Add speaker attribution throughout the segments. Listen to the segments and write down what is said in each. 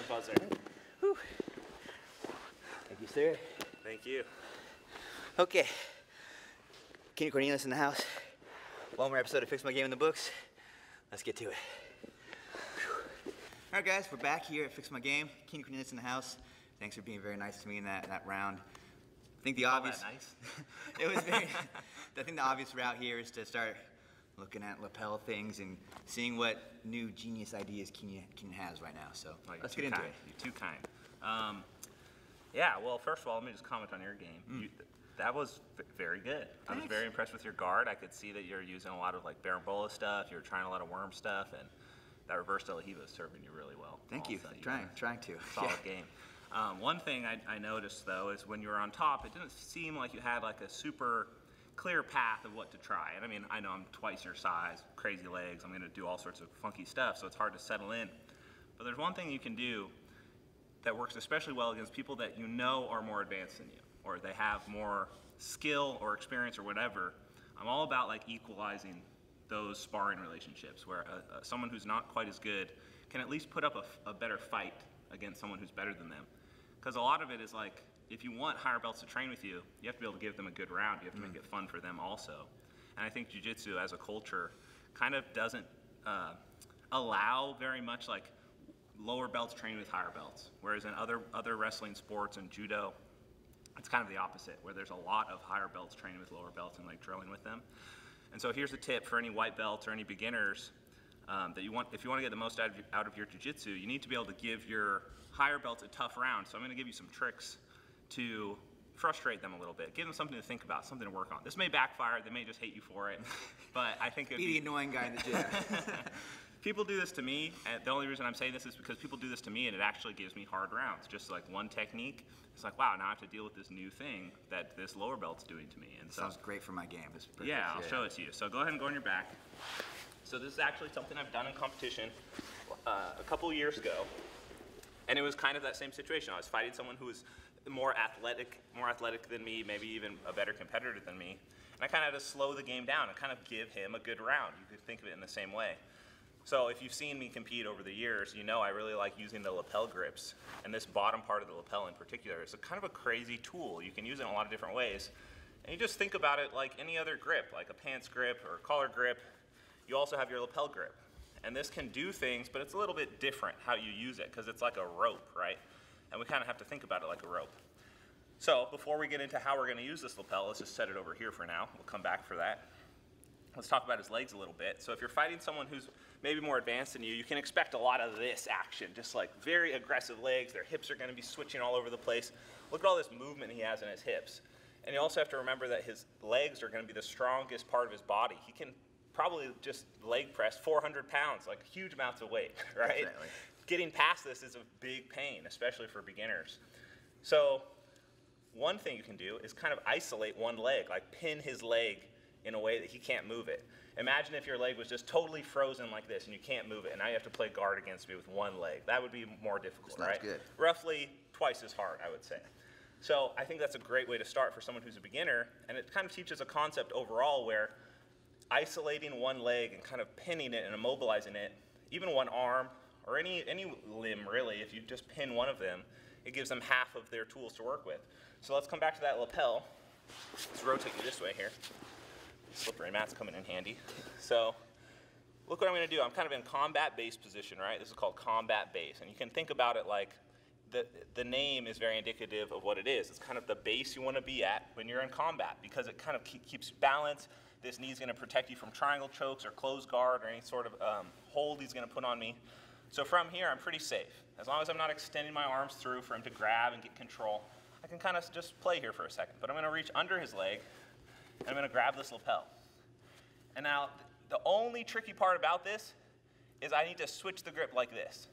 Speaker 1: buzzer.
Speaker 2: Whew. Thank you, sir.
Speaker 1: Thank you.
Speaker 2: Okay. Keenan Cornelius in the house. One more episode of Fix My Game in the books. Let's get to it. All right, guys, we're back here at Fix My Game. Keenan Cornelius in the house. Thanks for being very nice to me in that round. I think the obvious.
Speaker 1: That nice.
Speaker 2: It was very. I think the obvious route here is to start looking at lapel things and seeing what new genius ideas Keenan has right now. So let's get into it.
Speaker 1: You're too kind. Yeah, well, first of all, let me just comment on your game. That was very good. Thanks. I was very impressed with your guard. I could see that you're using a lot of like Barambola stuff. You were trying a lot of worm stuff, and that reverse De La Hiva is serving you really well.
Speaker 2: Thank you. Trying to.
Speaker 1: Solid game. One thing I noticed though is when you were on top, it didn't seem like you had like a super clear path of what to try. And I mean, I know I'm twice your size, crazy legs. I'm going to do all sorts of funky stuff, so it's hard to settle in. But there's one thing you can do that works especially well against people that you know are more advanced than you, or they have more skill or experience or whatever. I'm all about like equalizing those sparring relationships where someone who's not quite as good can at least put up a better fight against someone who's better than them. Because a lot of it is like, if you want higher belts to train with you, you have to be able to give them a good round. You have to make it fun for them also. And I think jiu-jitsu as a culture kind of doesn't allow very much like lower belts training with higher belts. Whereas in other wrestling sports and judo, it's kind of the opposite, where there's a lot of higher belts training with lower belts and like drilling with them. And so here's a tip for any white belts or any beginners that you want, if you want to get the most out of your jiu-jitsu, you need to be able to give your higher belts a tough round. So I'm going to give you some tricks to frustrate them a little bit, give them something to think about, something to work on. This may backfire, they may just hate you for it, but I think it'd
Speaker 2: be the annoying guy in the gym.
Speaker 1: People do this to me, and the only reason I'm saying this is because people do this to me and it actually gives me hard rounds. Just like one technique, it's like, wow, now I have to deal with this new thing that this lower belt's doing to me. And so,
Speaker 2: sounds great for my game.
Speaker 1: Yeah, I'll show it to you. So go ahead and go on your back. So this is actually something I've done in competition a couple years ago. And it was kind of that same situation. I was fighting someone who was more athletic than me, maybe even a better competitor than me. And I kind of had to slow the game down and kind of give him a good round. You could think of it in the same way. So if you've seen me compete over the years, you know I really like using the lapel grips. And this bottom part of the lapel in particular is a kind of a crazy tool. You can use it in a lot of different ways. And you just think about it like any other grip, like a pants grip or a collar grip. You also have your lapel grip. And this can do things, but it's a little bit different how you use it because it's like a rope, right? And we kind of have to think about it like a rope. So before we get into how we're going to use this lapel, let's just set it over here for now. We'll come back for that. Let's talk about his legs a little bit. So if you're fighting someone who's maybe more advanced than you, you can expect a lot of this action, just like very aggressive legs. Their hips are going to be switching all over the place. Look at all this movement he has in his hips. And you also have to remember that his legs are going to be the strongest part of his body. He can probably just leg press 400 pounds, like huge amounts of weight, right?
Speaker 2: Definitely.
Speaker 1: Getting past this is a big pain, especially for beginners. So one thing you can do is kind of isolate one leg, like pin his leg in a way that he can't move it. Imagine if your leg was just totally frozen like this and you can't move it, and now you have to play guard against me with one leg. That would be more difficult, right?
Speaker 2: Good.
Speaker 1: Roughly twice as hard, I would say. So I think that's a great way to start for someone who's a beginner, and it kind of teaches a concept overall where isolating one leg and kind of pinning it and immobilizing it, even one arm or any limb really, if you just pin one of them, it gives them half of their tools to work with. So let's come back to that lapel. Let's rotate you this way here. Slippery mat's coming in handy. So look what I'm going to do. I'm kind of in combat base position, right? This is called combat base, and you can think about it like the name is very indicative of what it is. It's kind of the base you want to be at when you're in combat because it kind of keeps balance. This knee's going to protect you from triangle chokes or closed guard or any sort of hold he's going to put on me. So from here, I'm pretty safe. As long as I'm not extending my arms through for him to grab and get control, I can kind of just play here for a second. But I'm going to reach under his leg, and I'm going to grab this lapel. And now, the only tricky part about this is I need to switch the grip like this.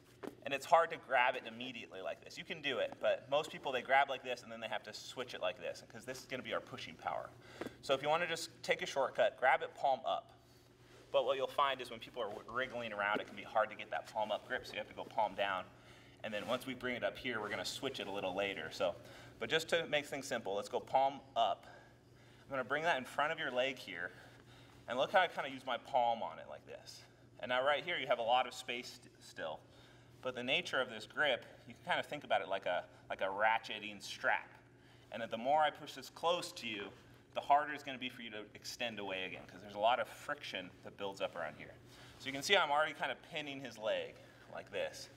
Speaker 1: And it's hard to grab it immediately like this. You can do it, but most people, they grab like this and then they have to switch it like this because this is going to be our pushing power. So if you want to just take a shortcut, grab it palm up. But what you'll find is when people are wriggling around, it can be hard to get that palm up grip, so you have to go palm down. And then once we bring it up here, we're going to switch it a little later. So, but just to make things simple, let's go palm up. I'm going to bring that in front of your leg here. And look how I kind of use my palm on it like this. And now right here, you have a lot of space still. But the nature of this grip, you can kind of think about it like a ratcheting strap. And that the more I push this close to you, the harder it's going to be for you to extend away again, because there's a lot of friction that builds up around here. So you can see I'm already kind of pinning his leg like this.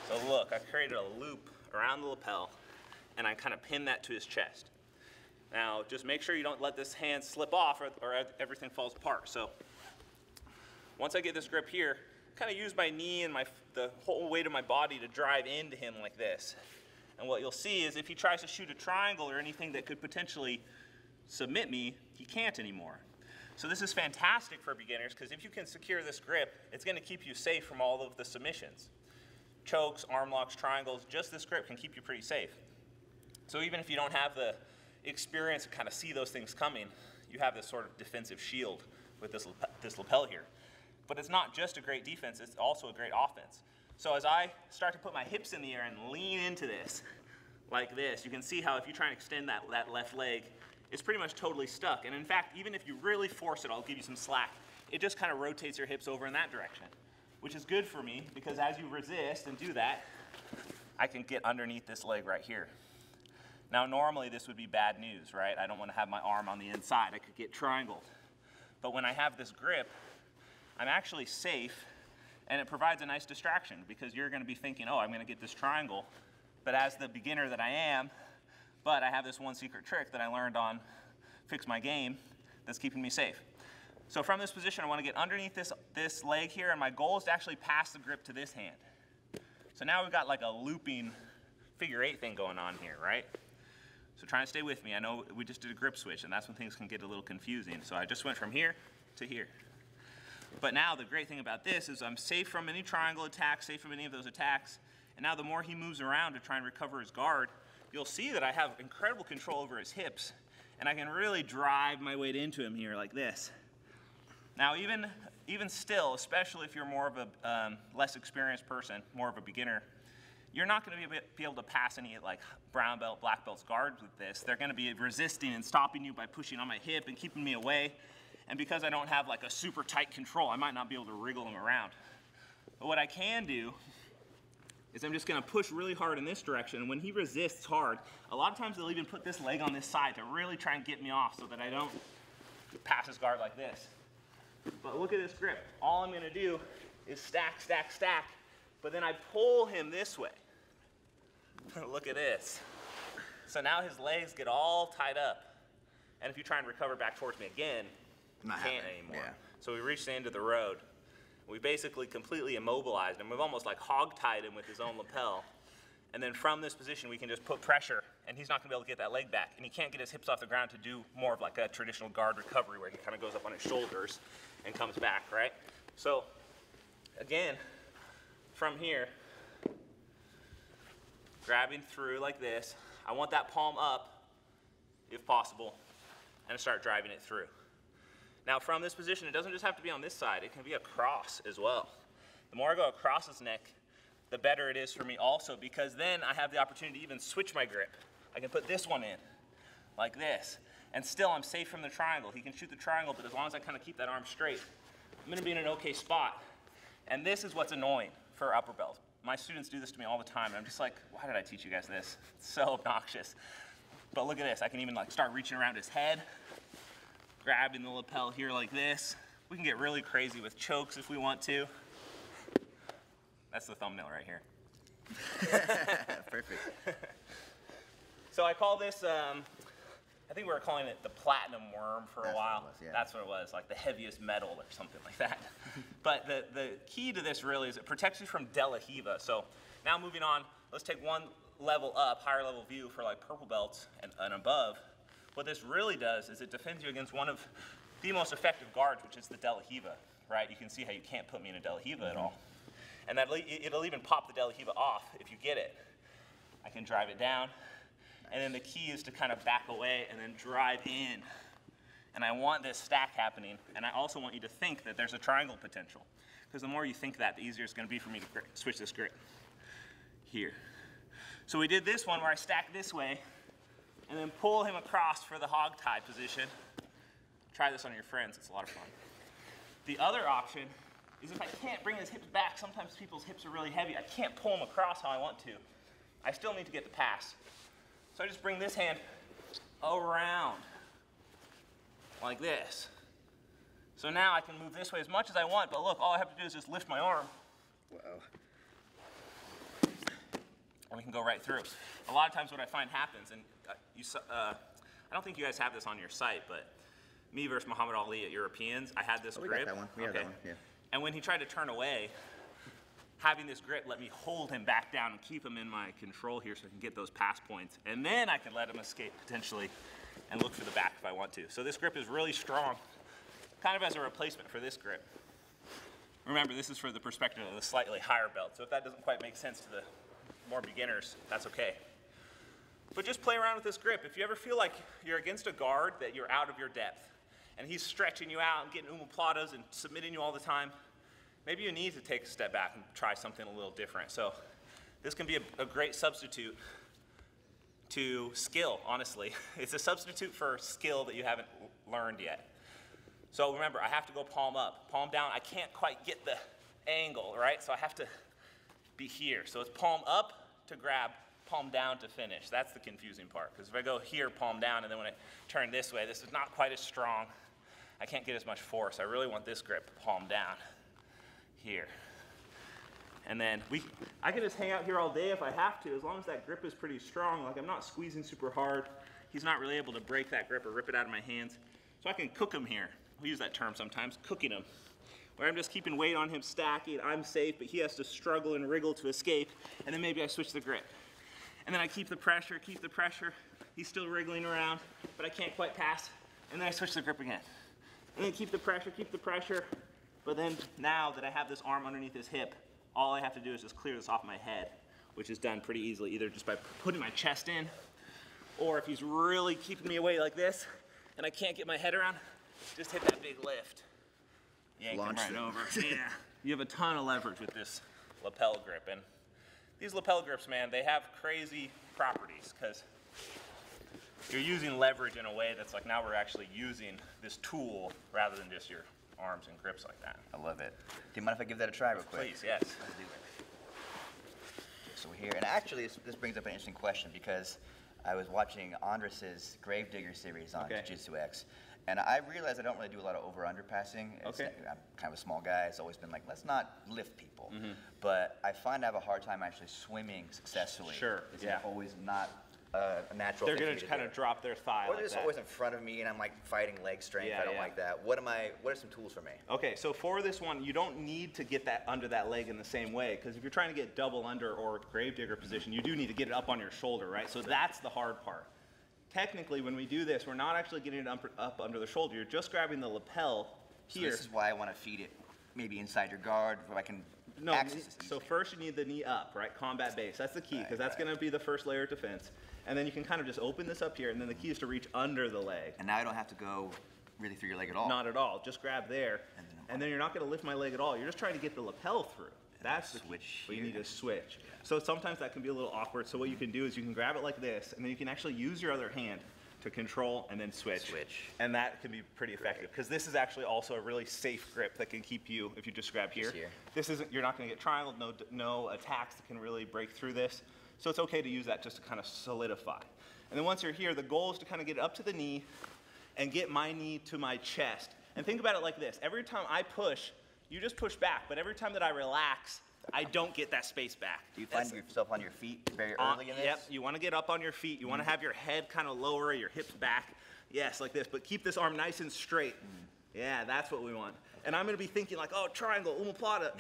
Speaker 1: So look, I've created a loop around the lapel, and I kind of pin that to his chest. Now, just make sure you don't let this hand slip off or everything falls apart. So once I get this grip here, kind of use my knee and the whole weight of my body to drive into him like this. And what you'll see is if he tries to shoot a triangle or anything that could potentially submit me, he can't anymore. So this is fantastic for beginners, because if you can secure this grip, it's going to keep you safe from all of the submissions. Chokes, arm locks, triangles, just this grip can keep you pretty safe. So even if you don't have the experience to kind of see those things coming, you have this sort of defensive shield with this lapel here. But it's not just a great defense, it's also a great offense. So as I start to put my hips in the air and lean into this, like this, you can see how if you try and extend that left leg, it's pretty much totally stuck. And in fact, even if you really force it, I'll give you some slack, it just kind of rotates your hips over in that direction, which is good for me, because as you resist and do that, I can get underneath this leg right here. Now normally this would be bad news, right? I don't want to have my arm on the inside, I could get triangled. But when I have this grip, I'm actually safe, and it provides a nice distraction, because you're going to be thinking, oh, I'm going to get this triangle, but as the beginner that I am, but I have this one secret trick that I learned on Fix My Game that's keeping me safe. So from this position, I want to get underneath this leg here, and my goal is to actually pass the grip to this hand. So now we've got like a looping figure 8 thing going on here, right? So try and stay with me. I know we just did a grip switch, and that's when things can get a little confusing. So I just went from here to here. But now the great thing about this is I'm safe from any triangle attack, safe from any of those attacks. And now the more he moves around to try and recover his guard, you'll see that I have incredible control over his hips, and I can really drive my weight into him here like this. Now even still, especially if you're more of a less experienced person, more of a beginner, you're not going to be able to pass any like brown belt, black belts guards with this. They're going to be resisting and stopping you by pushing on my hip and keeping me away. And because I don't have like a super tight control, I might not be able to wriggle them around. But what I can do is I'm just going to push really hard in this direction. And when he resists hard, a lot of times they'll even put this leg on this side to really try and get me off so that I don't pass his guard like this. But look at this grip. All I'm going to do is stack, stack, stack, but then I pull him this way. Look at this. So now his legs get all tied up. And if you try and recover back towards me again, you can't anymore. Yeah. So we reached the end of the road. We basically completely immobilized him. We've almost like hog-tied him with his own lapel. And then from this position, we can just put pressure, and he's not going to be able to get that leg back. And he can't get his hips off the ground to do more of like a traditional guard recovery where he kind of goes up on his shoulders and comes back, right? So again, from here, grabbing through like this, I want that palm up, if possible, and start driving it through. Now from this position, it doesn't just have to be on this side, it can be across as well. The more I go across his neck, the better it is for me also, because then I have the opportunity to even switch my grip. I can put this one in, like this, and still I'm safe from the triangle. He can shoot the triangle, but as long as I kind of keep that arm straight, I'm gonna be in an okay spot. And this is what's annoying for upper belt. My students do this to me all the time, and I'm just like, why did I teach you guys this? It's so obnoxious. But look at this, I can even like start reaching around his head, grabbing the lapel here like this. We can get really crazy with chokes if we want to. That's the thumbnail right here.
Speaker 2: Perfect.
Speaker 1: So I call this, I think we were calling it the platinum worm for a while.
Speaker 2: Yeah.
Speaker 1: That's what it was, like the heaviest metal or something like that. But the key to this really is it protects you from De La Riva. So now moving on, let's take one level up, higher level view for like purple belts and above. What this really does is it defends you against one of the most effective guards, which is the De La Riva, right? You can see how you can't put me in a De La Riva at all. And it'll even pop the De La Riva off if you get it. I can drive it down. And then the key is to kind of back away and then drive in. And I want this stack happening. And I also want you to think that there's a triangle potential. Because the more you think that, the easier it's going to be for me to switch this grip here. So we did this one where I stack this way and then pull him across for the hog tie position. Try this on your friends. It's a lot of fun. The other option is if I can't bring his hips back, sometimes people's hips are really heavy. I can't pull them across how I want to. I still need to get the pass. So I just bring this hand around like this. So now I can move this way as much as I want, but look, all I have to do is just lift my arm.
Speaker 2: Wow.
Speaker 1: And we can go right through. A lot of times what I find happens, and I don't think you guys have this on your site, but me versus Muhammad Ali at Europeans, I had this grip.
Speaker 2: We got that one. We had that one, yeah.
Speaker 1: And when he tried to turn away, having this grip let me hold him back down and keep him in my control here so I can get those pass points. And then I can let him escape potentially and look for the back if I want to. So this grip is really strong, kind of as a replacement for this grip. Remember, this is for the perspective of the slightly higher belt. So if that doesn't quite make sense to the more beginners, that's okay. But just play around with this grip. If you ever feel like you're against a guard that you're out of your depth, and he's stretching you out and getting omoplatas and submitting you all the time, maybe you need to take a step back and try something a little different. So this can be a great substitute to skill, honestly. It's a substitute for skill that you haven't learned yet. So remember, I have to go palm up. Palm down, I can't quite get the angle, right? So I have to be here. So it's palm up to grab, palm down to finish. That's the confusing part, because if I go here, palm down, and then when I turn this way, this is not quite as strong. I can't get as much force. I really want this grip, palm down, here. And then I can just hang out here all day if I have to, as long as that grip is pretty strong. Like, I'm not squeezing super hard. He's not really able to break that grip or rip it out of my hands. So I can cook him here. We use that term sometimes, cooking him, where I'm just keeping weight on him, stacking. I'm safe, but he has to struggle and wriggle to escape, and then maybe I switch the grip. And then I keep the pressure. He's still wriggling around, but I can't quite pass. And then I switch the grip again. And then keep the pressure. But then now that I have this arm underneath his hip, all I have to do is just clear this off my head, which is done pretty easily, either just by putting my chest in, or if he's really keeping me away like this, and I can't get my head around, just hit that big lift. Yank him right over. Yeah. You have a ton of leverage with this lapel grip. And these lapel grips, man, they have crazy properties, because you're using leverage in a way that's like, now we're actually using this tool rather than just your arms and grips like that.
Speaker 2: I love it. Do you mind if I give that a try real quick?
Speaker 1: Please, yes.
Speaker 2: Let's do it. So we're here, and actually this brings up an interesting question, because I was watching Andres's Gravedigger series on Jiu-Jitsu X, and I realized I don't really do a lot of over-under passing. I'm kind of a small guy. It's always been like, let's not lift people. But I find I have a hard time actually swimming successfully.
Speaker 1: Sure,
Speaker 2: It's always not a natural
Speaker 1: They're
Speaker 2: thing
Speaker 1: going to kind of drop their thigh
Speaker 2: Or
Speaker 1: like
Speaker 2: they're just
Speaker 1: that.
Speaker 2: always in front of me, and I'm like fighting leg strength. I don't like that. What are some tools for me?
Speaker 1: Okay, so for this one, you don't need to get that under that leg in the same way, because if you're trying to get double under or gravedigger position, you do need to get it up on your shoulder, right? So that's the hard part. Technically, when we do this, we're not actually getting it up under the shoulder. You're just grabbing the lapel here.
Speaker 2: So this is why I want to feed it maybe inside your guard, where I can access this.
Speaker 1: So first you need the knee up, right? Combat base. That's the key, because that's going to be the first layer of defense. And then you can kind of just open this up here, and then the key is to reach under the leg.
Speaker 2: And now I don't have to go really through your leg at all.
Speaker 1: Not at all. Just grab there, and then you're not going to lift my leg at all. You're just trying to get the lapel through. That's the switch. We need to switch. Yeah. So sometimes that can be a little awkward. So what you can do is you can grab it like this, and then you can actually use your other hand to control and then switch. And that can be pretty effective, because this is actually also a really safe grip that can keep you, if you just grab here. This isn't, you're not going to get triangled, no attacks that can really break through this. So it's okay to use that just to kind of solidify. And then once you're here, the goal is to kind of get up to the knee and get my knee to my chest. And think about it like this. Every time I push, you just push back, but every time that I relax, I don't get that space back.
Speaker 2: Do you find yourself on your feet very early in this?
Speaker 1: Yep, you want to get up on your feet. You want to have your head kind of lower, your hips back. Yes, like this, but keep this arm nice and straight. Yeah, that's what we want. And I'm going to be thinking like, oh, triangle, omoplata,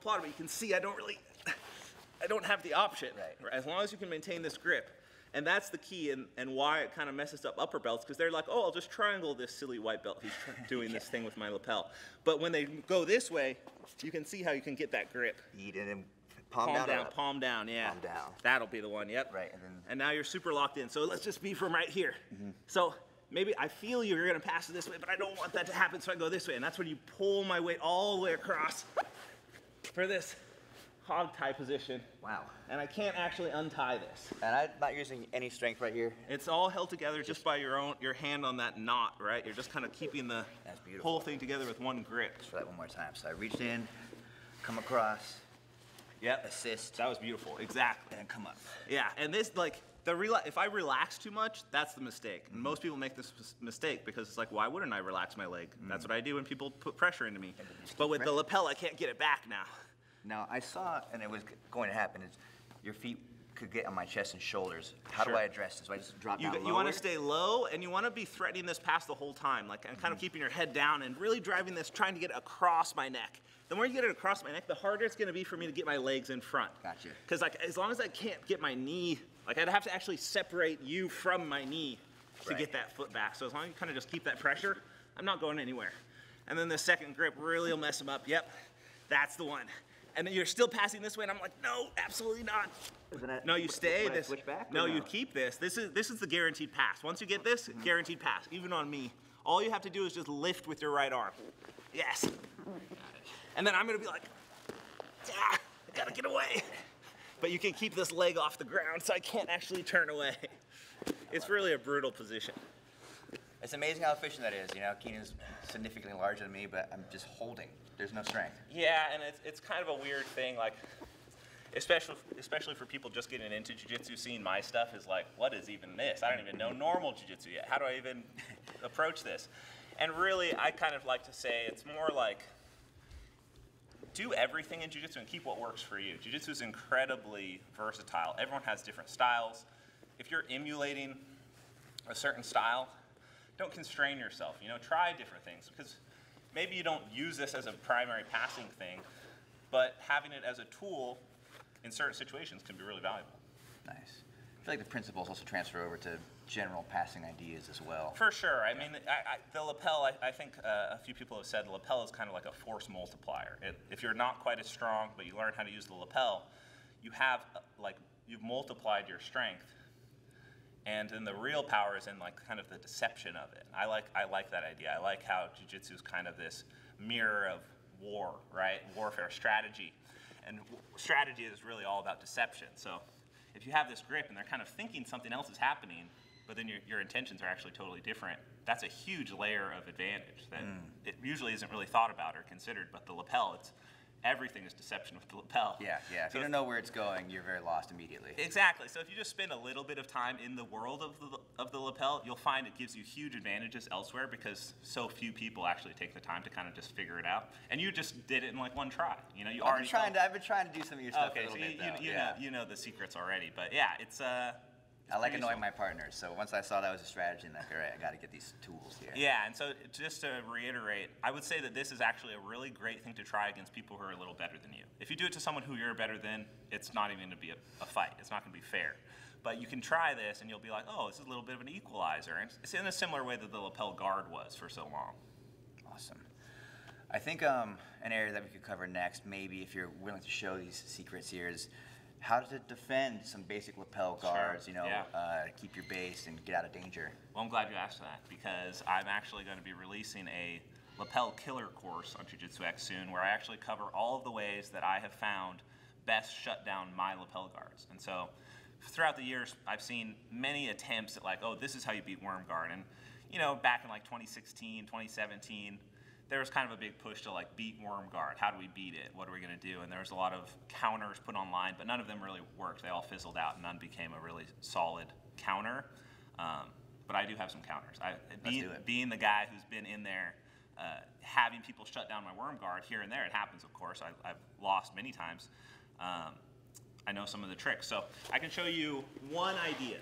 Speaker 1: but you can see I don't have the option. Right. As long as you can maintain this grip. And that's the key, and why it kind of messes up upper belts, because they're like, oh, I'll just triangle this silly white belt who's doing this thing with my lapel. But when they go this way, you can see how you can get that grip.
Speaker 2: Eat it and palm down,
Speaker 1: palm down, yeah.
Speaker 2: Palm down.
Speaker 1: That'll be the one, yep.
Speaker 2: Right,
Speaker 1: and now you're super locked in. So let's just be from right here. So maybe I feel you're going to pass it this way, but I don't want that to happen, so I go this way. And that's when you pull my weight all the way across for this hog tie position.
Speaker 2: Wow.
Speaker 1: And I can't actually untie this.
Speaker 2: And I'm not using any strength right here.
Speaker 1: It's all held together just by your hand on that knot, right? You're just kind of keeping the whole thing together with one grip.
Speaker 2: Let's try that one more time. So I reach in, come across.
Speaker 1: Yep.
Speaker 2: Assist.
Speaker 1: That was beautiful. Exactly.
Speaker 2: And come up.
Speaker 1: Yeah, and this, like, if I relax too much, that's the mistake. And most people make this mistake because it's like, why wouldn't I relax my leg? That's what I do when people put pressure into me. But with the lapel, I can't get it back now.
Speaker 2: Now, I saw, and it was going to happen, is your feet could get on my chest and shoulders. How do I address this? Do I just drop down lower?
Speaker 1: You want to stay low, and you want to be threading this pass the whole time, like, and kind of keeping your head down and really driving this, trying to get it across my neck. The more you get it across my neck, the harder it's going to be for me to get my legs in front.
Speaker 2: Gotcha.
Speaker 1: Because, like, as long as I can't get my knee, like, I'd have to actually separate you from my knee to get that foot back. So as long as you kind of just keep that pressure, I'm not going anywhere. And then the second grip really will mess them up. Yep, that's the one. And then you're still passing this way, and I'm like, no, absolutely not. No, you stay.
Speaker 2: Would I switch back?
Speaker 1: No, you keep this. This is the guaranteed pass. Once you get this, guaranteed pass, even on me. All you have to do is just lift with your right arm. Yes. And then I'm gonna be like, I gotta get away. But you can keep this leg off the ground, so I can't actually turn away. It's really a brutal position.
Speaker 2: It's amazing how efficient that is. You know, Keenan's significantly larger than me, but I'm just holding. There's no strength.
Speaker 1: Yeah, and it's kind of a weird thing, like, especially for people just getting into jiu-jitsu, seeing my stuff is like, what is even this? I don't even know normal jiu-jitsu yet. How do I even approach this? And really, I kind of like to say it's more like, do everything in jiu-jitsu and keep what works for you. Jiu-jitsu is incredibly versatile. Everyone has different styles. If you're emulating a certain style, don't constrain yourself. You know, try different things, because maybe you don't use this as a primary passing thing, but having it as a tool in certain situations can be really valuable.
Speaker 2: Nice. I feel like the principles also transfer over to general passing ideas as well.
Speaker 1: For sure. I mean, the lapel, I think a few people have said the lapel is kind of like a force multiplier. If you're not quite as strong, but you learn how to use the lapel, you have, like, you've multiplied your strength. And then the real power is in, like, kind of the deception of it. I like that idea. I like how jiu-jitsu is kind of this mirror of war, right? Warfare, strategy. And strategy is really all about deception. So if you have this grip and they're kind of thinking something else is happening, but then your intentions are actually totally different, that's a huge layer of advantage that it usually isn't really thought about or considered. But the lapel, everything is deception with the lapel.
Speaker 2: Yeah, yeah. If
Speaker 1: so
Speaker 2: you don't know where it's going, you're very lost immediately.
Speaker 1: Exactly. So if you just spend a little bit of time in the world of the lapel, you'll find it gives you huge advantages elsewhere, because so few people actually take the time to kind of just figure it out. And you just did it in, like, one try. You know,
Speaker 2: I've been trying to do some of your stuff a little bit, though.
Speaker 1: You know the secrets already. But yeah, it's
Speaker 2: I like annoying my partners, so once I saw that was a strategy, I'm like, all right, I got to get these tools here.
Speaker 1: Yeah, and so just to reiterate, I would say that this is actually a really great thing to try against people who are a little better than you. If you do it to someone who you're better than, it's not even going to be a fight. It's not going to be fair. But you can try this, and you'll be like, oh, this is a little bit of an equalizer. And it's in a similar way that the lapel guard was for so long.
Speaker 2: Awesome. I think an area that we could cover next, maybe if you're willing to show these secrets here, is how to defend some basic lapel guards, you know, keep your base and get out of danger.
Speaker 1: Well, I'm glad you asked that, because I'm actually going to be releasing a lapel killer course on Jiu-Jitsu X soon, where I actually cover all of the ways that I have found best shut down my lapel guards. And so throughout the years, I've seen many attempts at, like, oh, this is how you beat worm guard. And, you know, back in like 2016, 2017, there was kind of a big push to, like, beat worm guard. How do we beat it? What are we going to do? And there was a lot of counters put online, but none of them really worked. They all fizzled out, and none became a really solid counter. But I do have some counters. Being the guy who's been in there, having people shut down my worm guard here and there, it happens, of course. I've lost many times. I know some of the tricks. So I can show you one idea.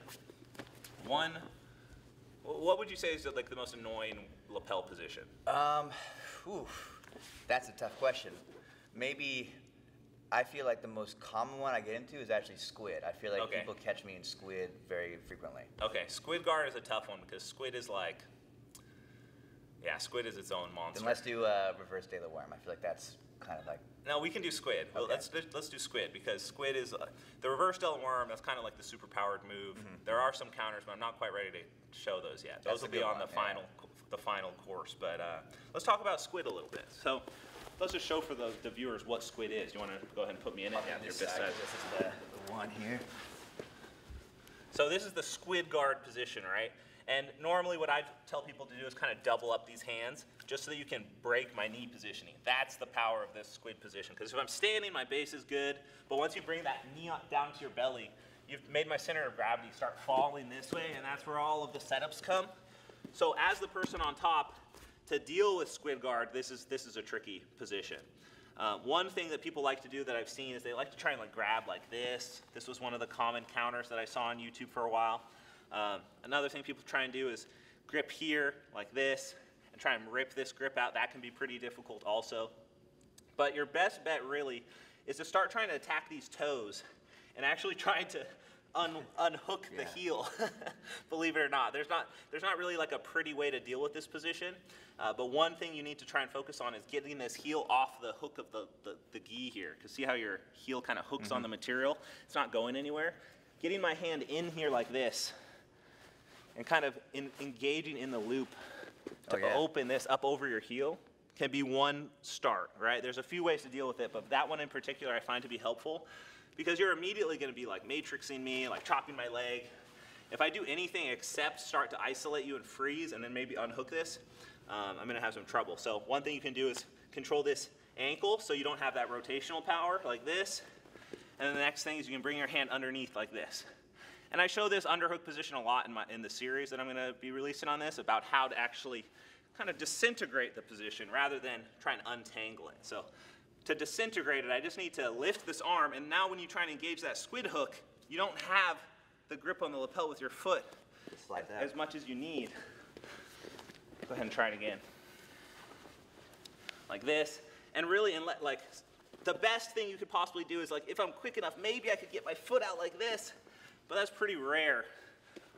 Speaker 1: What would you say is, like, the most annoying lapel position?
Speaker 2: That's a tough question. Maybe I feel like the most common one I get into is actually squid. I feel like people catch me in squid very frequently.
Speaker 1: Okay, squid guard is a tough one, because squid is like, yeah, squid is its own monster.
Speaker 2: Then let's do reverse de la worm. I feel like that's kind of like.
Speaker 1: No, we can do squid. Okay. Well, let's do squid, because squid is the reverse de la worm. That's kind of like the super powered move. There are some counters, but I'm not quite ready to show those yet. Those will be on the final course. But let's talk about squid a little bit. So let's just show for the viewers what squid is. You want to go ahead and put me in it? Yeah,
Speaker 2: This is the one here.
Speaker 1: So this is the squid guard position, right? And normally what I tell people to do is kind of double up these hands just so that you can break my knee positioning. That's the power of this squid position. Because if I'm standing, my base is good. But once you bring that knee down to your belly, you've made my center of gravity start falling this way, and that's where all of the setups come. So as the person on top, to deal with squid guard, this is a tricky position. One thing that people like to do that I've seen is they like to try and like grab like this. This was one of the common counters that I saw on YouTube for a while. Another thing people try and do is grip here like this and try and rip this grip out. That can be pretty difficult also. But your best bet really is to start trying to attack these toes and actually trying to unhook the heel. Believe it or not, there's not really like a pretty way to deal with this position. But one thing you need to try and focus on is getting this heel off the hook of the gi here. Because see how your heel kind of hooks on the material? It's not going anywhere. Getting my hand in here like this and kind of engaging in the loop to open this up over your heel can be one start, right? There's a few ways to deal with it, but that one in particular I find to be helpful because you're immediately going to be like matrixing me, like chopping my leg. If I do anything except start to isolate you and freeze and then maybe unhook this, I'm going to have some trouble. So one thing you can do is control this ankle so you don't have that rotational power like this. And then the next thing is you can bring your hand underneath like this. And I show this underhook position a lot in the series that I'm going to be releasing on this about how to actually kind of disintegrate the position rather than try and untangle it. So to disintegrate it, I just need to lift this arm, and now when you try and engage that squid hook, you don't have the grip on the lapel with your foot
Speaker 2: like that.
Speaker 1: as much as you need. Go ahead and try it again. Like this. And really, like, the best thing you could possibly do is, like, if I'm quick enough, maybe I could get my foot out like this, but that's pretty rare,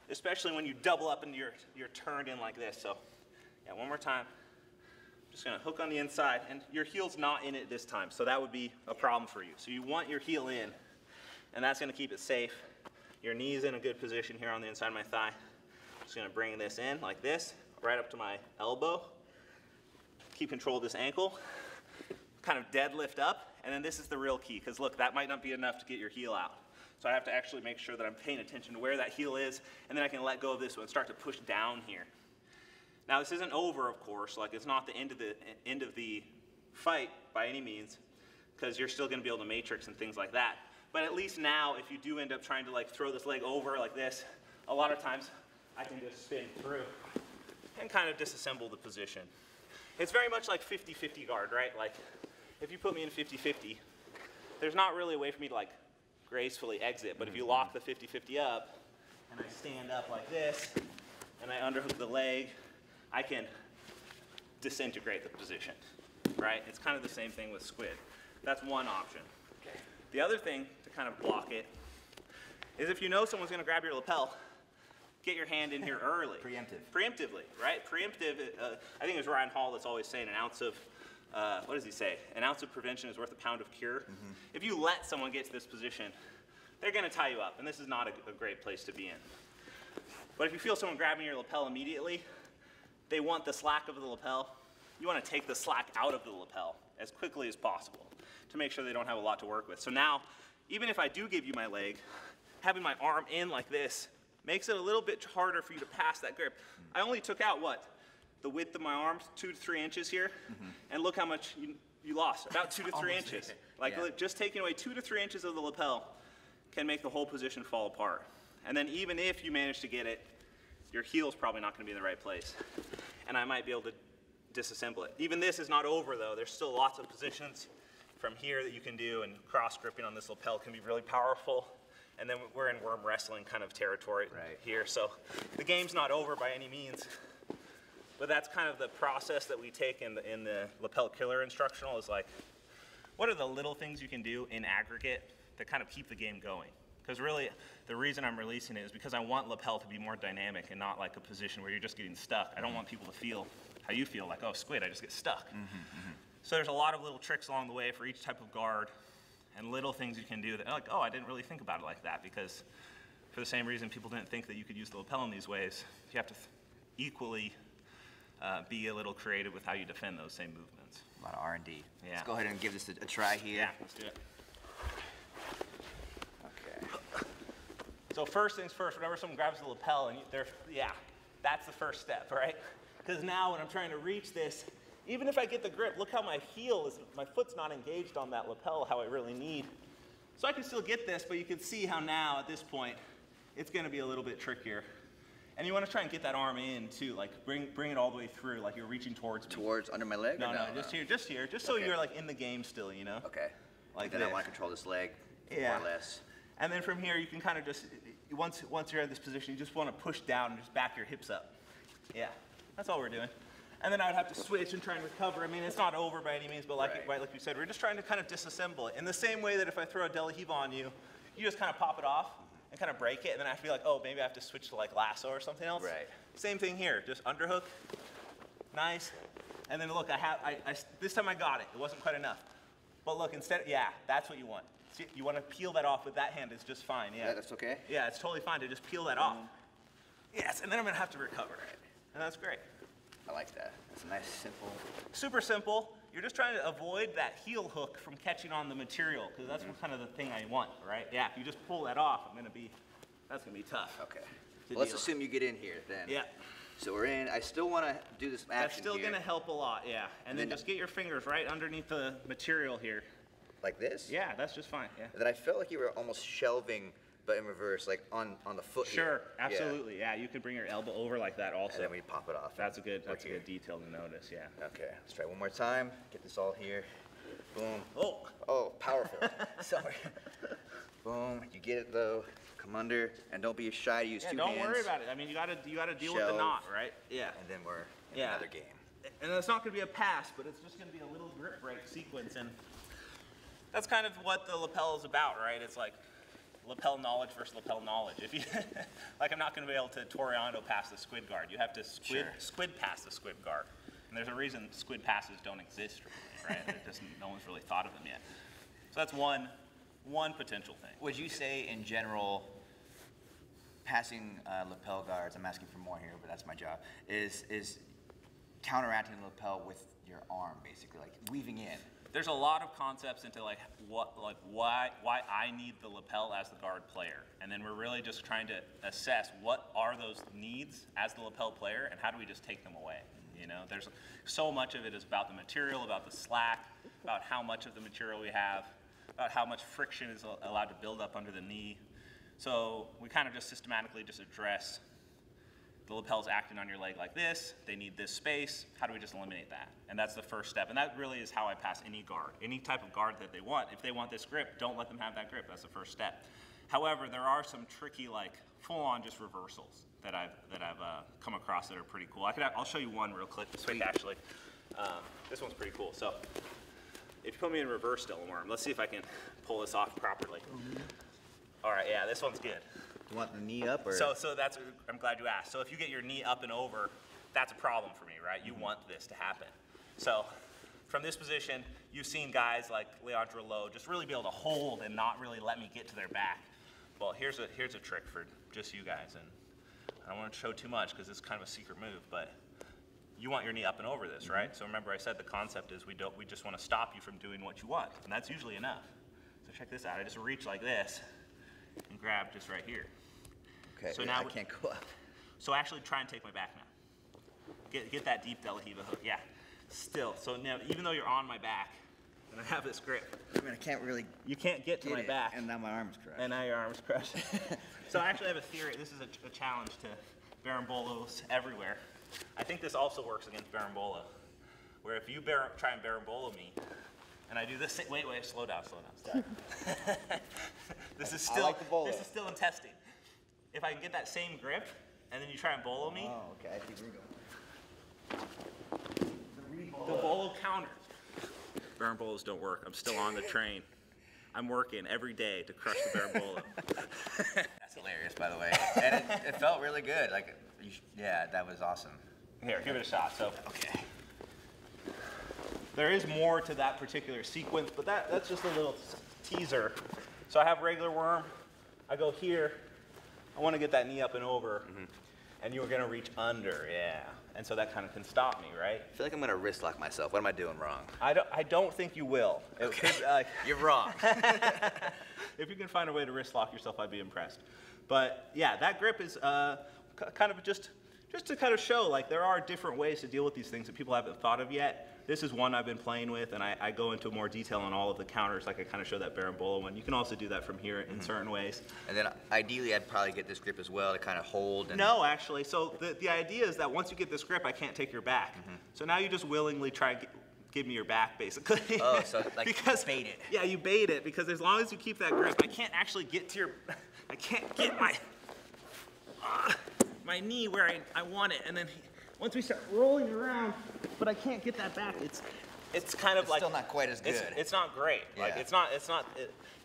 Speaker 1: especially when you double up and you're turned in like this. So, yeah, one more time. Just gonna hook on the inside, and your heel's not in it this time, so that would be a problem for you. So you want your heel in, and that's gonna keep it safe. Your knee's in a good position here on the inside of my thigh. Just gonna bring this in like this, right up to my elbow. Keep control of this ankle. Kind of deadlift up, and then this is the real key, because look, that might not be enough to get your heel out. So I have to actually make sure that I'm paying attention to where that heel is, and then I can let go of this one and start to push down here. Now this isn't over, of course, like it's not the end of the fight by any means, because you're still gonna be able to matrix and things like that. But at least now, if you do end up trying to like throw this leg over like this, a lot of times I can just spin through and kind of disassemble the position. It's very much like 50-50 guard, right? Like if you put me in 50-50, there's not really a way for me to like gracefully exit, but if you lock the 50-50 up and I stand up like this and I underhook the leg, I can disintegrate the position, right? It's kind of the same thing with squid. That's one option. Okay. The other thing to kind of block it is if you know someone's gonna grab your lapel, get your hand in here early. Preemptively, right? Preemptive, I think it was Ryan Hall that's always saying an ounce of, what does he say? An ounce of prevention is worth a pound of cure. If you let someone get to this position, they're gonna tie you up, and this is not a great place to be in. But if you feel someone grabbing your lapel immediately, they want the slack of the lapel. You want to take the slack out of the lapel as quickly as possible to make sure they don't have a lot to work with. So now, even if I do give you my leg, having my arm in like this makes it a little bit harder for you to pass that grip. I only took out what? The width of my arms, 2 to 3 inches here, and look how much you lost, about 2 to 3 inches. Like just taking away 2 to 3 inches of the lapel can make the whole position fall apart. And then even if you manage to get it, your heel's probably not going to be in the right place. And I might be able to disassemble it. Even this is not over though. There's still lots of positions from here that you can do, and cross gripping on this lapel can be really powerful. And then we're in worm wrestling kind of territory here. So the game's not over by any means. But that's kind of the process that we take in the lapel killer instructional is like, what are the little things you can do in aggregate that kind of keep the game going? Because really, the reason I'm releasing it is because I want lapel to be more dynamic and not like a position where you're just getting stuck. I don't want people to feel how you feel, like, oh, squid, I just get stuck. So there's a lot of little tricks along the way for each type of guard and little things you can do that, like, oh, I didn't really think about it like that, because for the same reason people didn't think that you could use the lapel in these ways, you have to equally be a little creative with how you defend those same movements.
Speaker 2: A lot of R&D.
Speaker 1: Yeah.
Speaker 2: Let's go ahead and give this a try here.
Speaker 1: Yeah, let's do it.
Speaker 2: Okay.
Speaker 1: So first things first, whenever someone grabs the lapel, and that's the first step, right? Because now when I'm trying to reach this, even if I get the grip, look how my foot's not engaged on that lapel how I really need. So I can still get this, but you can see how now at this point, it's gonna be a little bit trickier. And you wanna try and get that arm in too, like bring it all the way through, like you're reaching towards me.
Speaker 2: Towards under my leg?
Speaker 1: No, just here, just so you're like in the game still, you know?
Speaker 2: Okay.
Speaker 1: Like
Speaker 2: then I wanna control this leg, more or less.
Speaker 1: And then from here, you can kind of just, once you're in this position, you just wanna push down and just back your hips up. Yeah, that's all we're doing. And then I would have to switch and try and recover. I mean, it's not over by any means, but like you said, we're just trying to kind of disassemble it. In the same way that if I throw a De La Hiva on you, you just kind of pop it off and kind of break it, and then I have to be like, oh, maybe I have to switch to like lasso or something else.
Speaker 2: Right.
Speaker 1: Same thing here, just underhook, nice. And then look, this time I got it. It wasn't quite enough. But look, instead, that's what you want. See, you want to peel that off with that hand, it's just fine, yeah.
Speaker 2: That's okay?
Speaker 1: Yeah, it's totally fine to just peel that off. Yes, and then I'm gonna have to recover. And that's great.
Speaker 2: I like that. That's a nice, simple.
Speaker 1: Super simple. You're just trying to avoid that heel hook from catching on the material, because that's kind of the thing I want, right? Yeah, if you just pull that off, that's gonna be tough.
Speaker 2: Okay. Well, let's assume you get in here then.
Speaker 1: Yeah.
Speaker 2: So we're in. I still want to do this action
Speaker 1: That's still
Speaker 2: here.
Speaker 1: gonna help a lot, yeah. And then just get your fingers right underneath the material here.
Speaker 2: Like this?
Speaker 1: Yeah, that's just fine, yeah.
Speaker 2: Then I felt like you were almost shelving, but in reverse, like on the foot here.
Speaker 1: Sure, absolutely, yeah. You could bring your elbow over like that also.
Speaker 2: And then we pop it off.
Speaker 1: That's a good detail to notice, yeah.
Speaker 2: Okay, let's try one more time. Get this all here. Boom.
Speaker 1: Oh.
Speaker 2: Oh, powerful. Sorry. Boom. You get it though. Come under, and don't be shy to use two hands.
Speaker 1: Don't worry about it. I mean, you gotta deal with the knot, right? Yeah.
Speaker 2: And then we're in another game.
Speaker 1: And it's not gonna be a pass, but it's just gonna be a little grip break sequence, and that's kind of what the lapel is about, right? It's like lapel knowledge versus lapel knowledge. If you, like, I'm not gonna be able to Toriano pass the squid guard. You have to squid pass the squid guard. And there's a reason squid passes don't exist, really, right? No one's really thought of them yet. So that's one potential thing.
Speaker 2: Would you say, in general, passing lapel guards, I'm asking for more here, but that's my job, is counteracting the lapel with your arm, basically, like weaving in?
Speaker 1: There's a lot of concepts into why I need the lapel as the guard player, and then we're really just trying to assess what are those needs as the lapel player, and how do we just take them away. You know, there's so much of it is about the material, about the slack, about how much of the material we have, about how much friction is allowed to build up under the knee. So we kind of just systematically just address the lapel's acting on your leg like this, they need this space, how do we just eliminate that? And that's the first step, and that really is how I pass any guard, any type of guard that they want. If they want this grip, don't let them have that grip, that's the first step. However, there are some tricky, like, full-on just reversals that I've come across that are pretty cool. I'll show you one real quick, actually. This one's pretty cool. So if you put me in reverse Delaware worm, let's see if I can pull this off properly. All right, yeah, this one's good.
Speaker 2: You want the knee up, or?
Speaker 1: So that's, I'm glad you asked. So if you get your knee up and over, that's a problem for me, right? You want this to happen. So from this position, you've seen guys like Leandro Lowe just really be able to hold and not really let me get to their back. Well, here's a trick for just you guys, and I don't want to show too much because it's kind of a secret move, but you want your knee up and over this, right? So remember I said the concept is we just want to stop you from doing what you want, and that's usually enough. So check this out. I just reach like this and grab just right here.
Speaker 2: Okay,
Speaker 1: so now
Speaker 2: I can't go up.
Speaker 1: So actually try and take my back now. Get that deep De La Hiva hook, yeah. Still, so now even though you're on my back, and I have this grip.
Speaker 2: I mean, I can't really.
Speaker 1: You can't get to my back.
Speaker 2: And now my arm's crushed.
Speaker 1: And now your arm's crushed. So I actually have a theory. This is a challenge to barambolos everywhere. I think this also works against barambola, where if you try and barambolo me, and I do this, wait, slow down. This is still in testing. If I can get that same grip, and then you try and bolo me.
Speaker 2: Oh, okay, I think we're going.
Speaker 1: The bolo counters. Barambolas don't work. I'm still on the train. I'm working every day to crush the barambola.
Speaker 2: That's hilarious, by the way. And it felt really good. Like, yeah, that was awesome.
Speaker 1: Here, give it a shot. So,
Speaker 2: okay.
Speaker 1: There is more to that particular sequence, but that's just a little teaser. So I have regular worm. I go here. I want to get that knee up and over, and you're going to reach under, yeah. And so that kind of can stop me, right?
Speaker 2: I feel like I'm going to wrist lock myself. What am I doing wrong?
Speaker 1: I don't think you will.
Speaker 2: Okay. You're wrong.
Speaker 1: If you can find a way to wrist lock yourself, I'd be impressed. But yeah, that grip is kind of just to kind of show, like, there are different ways to deal with these things that people haven't thought of yet. This is one I've been playing with, and I go into more detail on all of the counters, like I kind of show that Barambola one. You can also do that from here in certain ways.
Speaker 2: And then ideally, I'd probably get this grip as well to kind of hold. And
Speaker 1: no, actually. So the idea is that once you get this grip, I can't take your back. So now you just willingly try and give me your back, basically.
Speaker 2: Oh, so like
Speaker 1: because,
Speaker 2: bait it.
Speaker 1: Yeah, you bait it, because as long as you keep that grip, I can't actually get to your, I can't get my knee where I want it. And then once we start rolling around, but I can't get that back, it's kind of
Speaker 2: it's
Speaker 1: like
Speaker 2: still not quite as good.
Speaker 1: It's not great.
Speaker 2: Yeah.
Speaker 1: Like it's not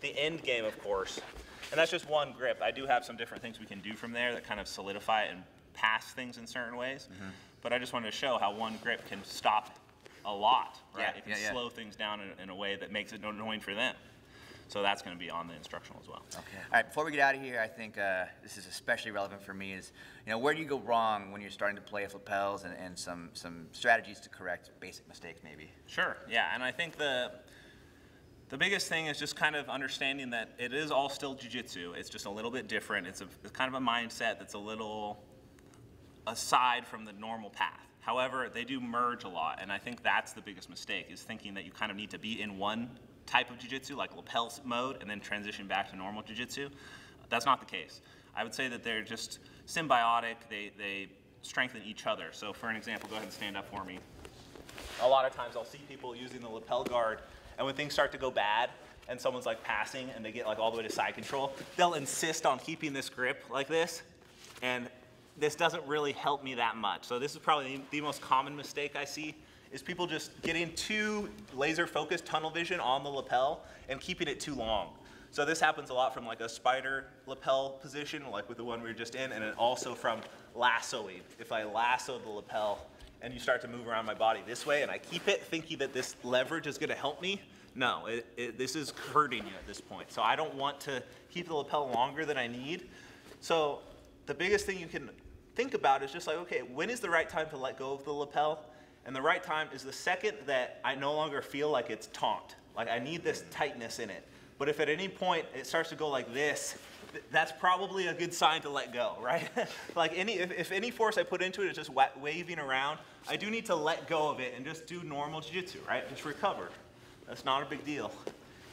Speaker 1: the end game, of course. And that's just one grip. I do have some different things we can do from there that kind of solidify it and pass things in certain ways. But I just wanted to show how one grip can stop a lot, right?
Speaker 2: Yeah,
Speaker 1: It can slow things down in a way that makes it annoying for them. So that's going to be on the instructional as well.
Speaker 2: Okay. All right, before we get out of here, I think this is especially relevant for me is, where do you go wrong when you're starting to play with lapels and some strategies to correct basic mistakes maybe?
Speaker 1: Sure, yeah, and I think the biggest thing is just kind of understanding that it is all still jiu-jitsu. It's just a little bit different. It's kind of a mindset that's a little aside from the normal path. However, they do merge a lot, and I think that's the biggest mistake, is thinking that you kind of need to be in one type of jiu-jitsu, like lapel mode, and then transition back to normal jiu-jitsu. That's not the case. I would say that they're just symbiotic. They strengthen each other. So for an example, go ahead and stand up for me. A lot of times I'll see people using the lapel guard, and when things start to go bad, and someone's like passing, and they get like all the way to side control, they'll insist on keeping this grip like this, and this doesn't really help me that much. So this is probably the most common mistake I see, is people just getting too laser focused, tunnel vision on the lapel and keeping it too long. So this happens a lot from like a spider lapel position, like with the one we were just in, and then also from lassoing. If I lasso the lapel and you start to move around my body this way and I keep it thinking that this leverage is gonna help me, no, this is hurting you at this point. So I don't want to keep the lapel longer than I need. So the biggest thing you can think about is just like, okay, when is the right time to let go of the lapel? And the right time is the second that I no longer feel like it's taut. Like I need this tightness in it. But if at any point it starts to go like this, that's probably a good sign to let go, right? Like if any force I put into it is just waving around, I do need to let go of it and just do normal jiu-jitsu, right? Just recover. That's not a big deal.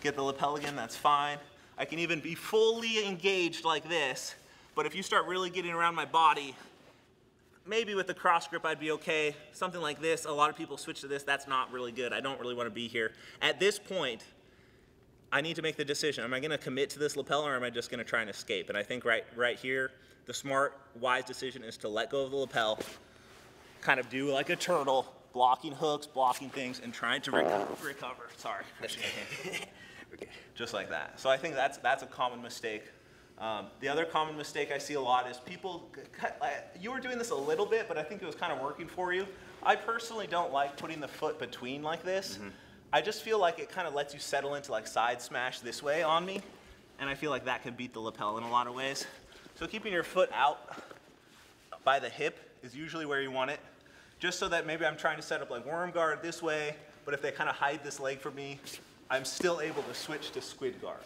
Speaker 1: Get the lapel again, that's fine. I can even be fully engaged like this, but if you start really getting around my body, maybe with the cross grip I'd be okay. Something like this, a lot of people switch to this. That's not really good. I don't really want to be here. At this point, I need to make the decision. Am I going to commit to this lapel, or am I just going to try and escape? And I think right here, the smart, wise decision is to let go of the lapel, kind of do like a turtle, blocking hooks, blocking things, and trying to recover. Sorry. Just like that. So I think that's a common mistake. The other common mistake I see a lot is people, you were doing this a little bit, but I think it was kind of working for you. I personally don't like putting the foot between like this. I just feel like it kind of lets you settle into like side smash this way on me, and I feel like that could beat the lapel in a lot of ways. So keeping your foot out by the hip is usually where you want it, just so that maybe I'm trying to set up like worm guard this way, but if they kind of hide this leg from me, I'm still able to switch to squid guard.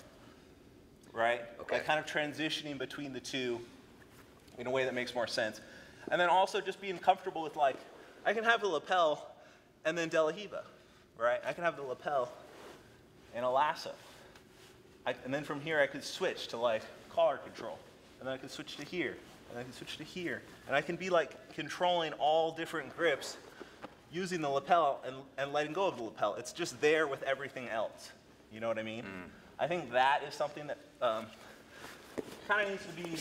Speaker 1: Right?
Speaker 2: Okay.
Speaker 1: Like kind of transitioning between the two in a way that makes more sense. And then also just being comfortable with like, I can have the lapel and then De La Riva, right? I can have the lapel and a lasso. And then from here I could switch to like collar control. And then I could switch to here. And I can switch to here. And I can be like controlling all different grips using the lapel and letting go of the lapel. It's just there with everything else. You know what I mean? I think that is something that kind of needs to be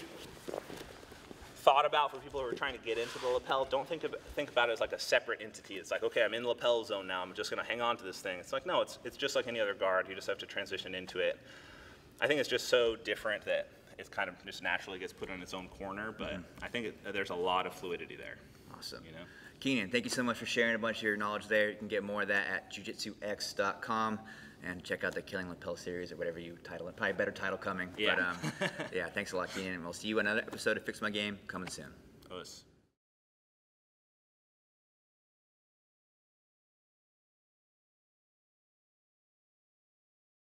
Speaker 1: thought about for people who are trying to get into the lapel. Don't think about it as like a separate entity. It's like, okay, I'm in the lapel zone now. I'm just going to hang on to this thing. It's like, no, it's just like any other guard. You just have to transition into it. I think it's just so different that it kind of just naturally gets put in its own corner. But I think there's a lot of fluidity there.
Speaker 2: Awesome.
Speaker 1: You know?
Speaker 2: Keenan, thank you so much for sharing a bunch of your knowledge there. You can get more of that at jujitsux.com. And check out the Killing Lapel series or whatever you title it. Probably a better title coming.
Speaker 1: Yeah.
Speaker 2: But yeah, thanks a lot, Keenan. And we'll see you in another episode of Fix My Game coming soon.
Speaker 1: Us.